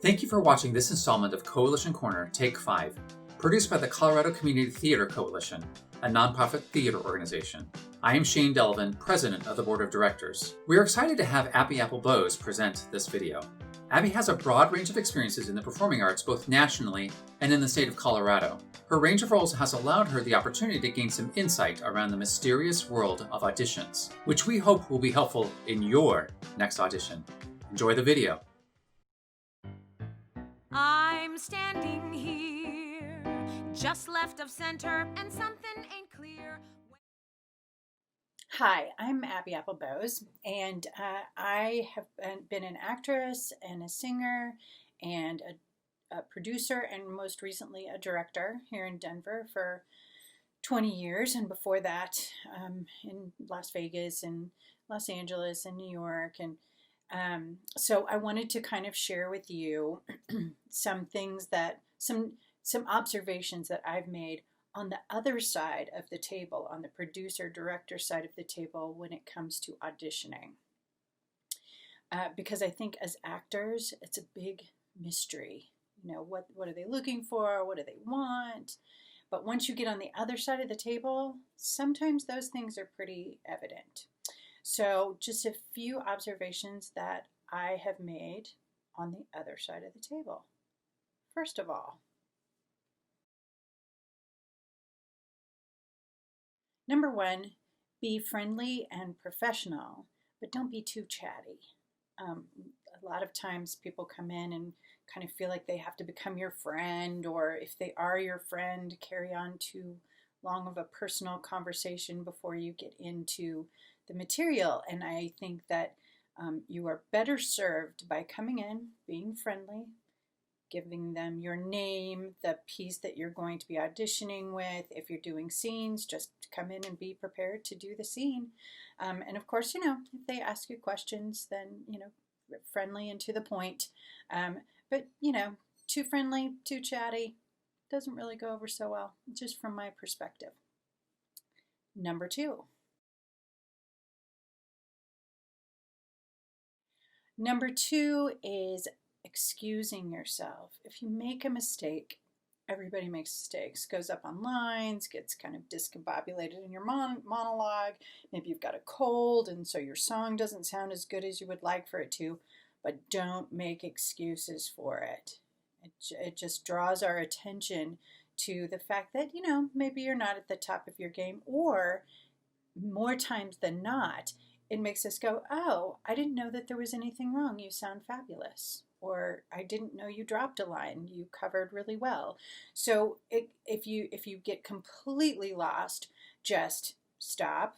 Thank you for watching this installment of Coalition Corner Take 5, produced by the Colorado Community Theater Coalition, a nonprofit theater organization. I am Shane Delvin, president of the board of directors. We are excited to have Abby Apple Boes present this video. Abby has a broad range of experiences in the performing arts both nationally and in the state of Colorado. Her range of roles has allowed her the opportunity to gain some insight around the mysterious world of auditions, which we hope will be helpful in your next audition. Enjoy the video. I'm standing here, just left of center, and something ain't clear. Hi, I'm Abby Apple Boes, and I have been an actress and a singer and a producer and most recently a director here in Denver for 20 years, and before that in Las Vegas and Los Angeles and New York. And so I wanted to kind of share with you some things that, some observations that I've made on the other side of the table, on the producer-director side of the table when it comes to auditioning. Because I think as actors, it's a big mystery. You know, what are they looking for? What do they want? But once you get on the other side of the table, sometimes those things are pretty evident. So just a few observations that I have made on the other side of the table. First of all, number one, be friendly and professional, but don't be too chatty. A lot of times people come in and kind of feel like they have to become your friend, or if they are your friend, carry on too long of a personal conversation before you get into the material. And I think that you are better served by coming in, being friendly, giving them your name, the piece that you're going to be auditioning with. If you're doing scenes, just come in and be prepared to do the scene. And of course, you know, if they ask you questions, then, you know, friendly and to the point. But, you know, too friendly, too chatty, doesn't really go over so well, just from my perspective. Number two. Number two is excusing yourself. If you make a mistake, everybody makes mistakes, goes up on lines, gets kind of discombobulated in your monologue. Maybe you've got a cold and so your song doesn't sound as good as you would like for it to, but don't make excuses for it. It just draws our attention to the fact that, you know, maybe you're not at the top of your game, or more times than not, it makes us go, oh, I didn't know that there was anything wrong. You sound fabulous. Or I didn't know you dropped a line. You covered really well. So if you get completely lost, just stop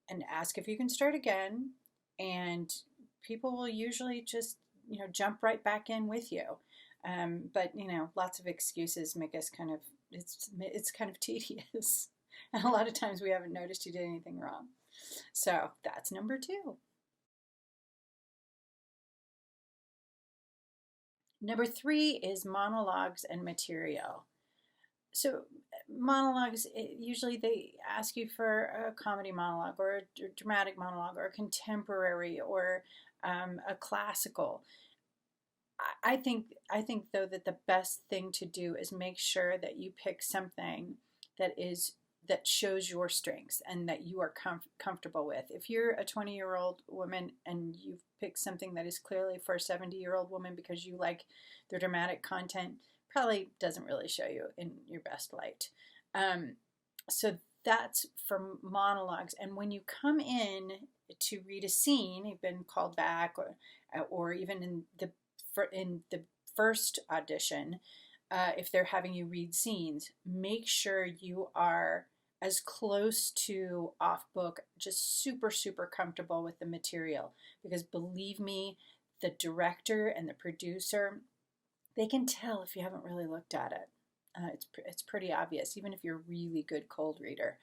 and ask if you can start again. And people will usually just, you know, jump right back in with you. But, you know, lots of excuses make us kind of, it's kind of tedious. And a lot of times we haven't noticed you did anything wrong. So that's number two. Number three is monologues and material. So monologues, usually they ask you for a comedy monologue or a dramatic monologue or a contemporary or a classical. I think though that the best thing to do is make sure that you pick something that shows your strengths and that you are comfortable with. If you're a 20-year-old woman and you've picked something that is clearly for a 70-year-old woman because you like the dramatic content, probably doesn't really show you in your best light. So that's for monologues. And when you come in to read a scene, you've been called back, or even in the first audition, if they're having you read scenes, make sure you are as close to off book, just super, super comfortable with the material. Because believe me, the director and the producer, they can tell if you haven't really looked at it. It's pretty obvious, even if you're a really good cold reader.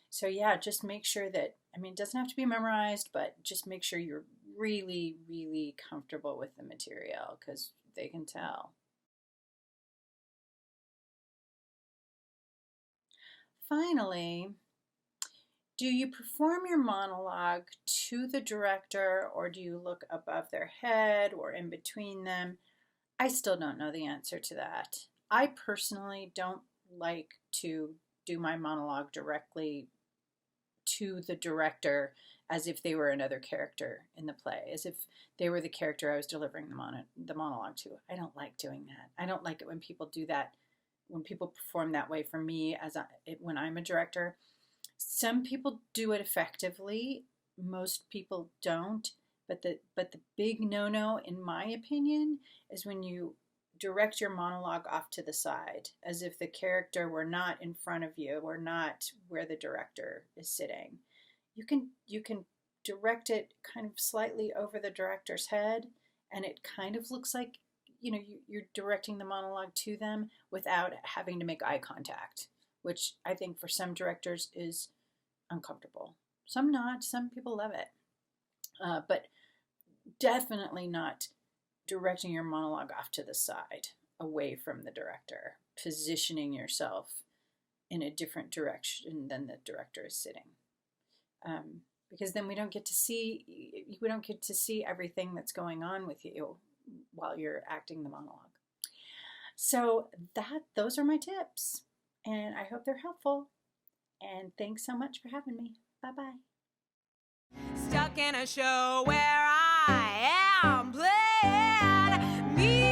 So yeah, just make sure that, I mean, it doesn't have to be memorized, but just make sure you're really, really comfortable with the material, because they can tell. Finally, do you perform your monologue to the director, or do you look above their head or in between them? I still don't know the answer to that. I personally don't like to do my monologue directly to the director as if they were another character in the play, as if they were the character I was delivering the monologue to. I don't like doing that. I don't like it when people do that, when people perform that way for me when I'm a director. Some people do it effectively. Most people don't. But the big no-no, in my opinion, is when you direct your monologue off to the side, as if the character were not in front of you or not where the director is sitting. You can direct it kind of slightly over the director's head, and it kind of looks like, you know, you're directing the monologue to them without having to make eye contact, which I think for some directors is uncomfortable. Some not. Some people love it. But definitely not directing your monologue off to the side, away from the director, positioning yourself in a different direction than the director is sitting. Because then we don't get to see everything that's going on with you while you're acting the monologue. So those are my tips, and I hope they're helpful. And thanks so much for having me. Bye-bye. Stuck in a show where I am playing me.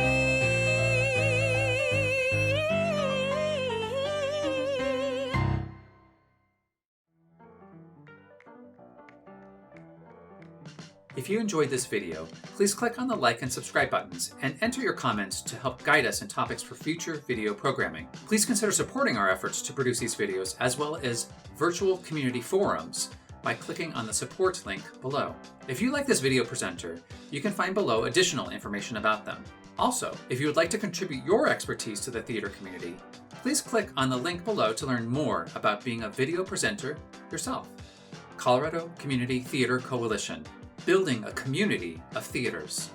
If you enjoyed this video, please click on the like and subscribe buttons and enter your comments to help guide us in topics for future video programming. Please consider supporting our efforts to produce these videos as well as virtual community forums by clicking on the support link below. If you like this video presenter, you can find below additional information about them. Also, if you would like to contribute your expertise to the theater community, please click on the link below to learn more about being a video presenter yourself. Colorado Community Theater Coalition, building a community of theaters.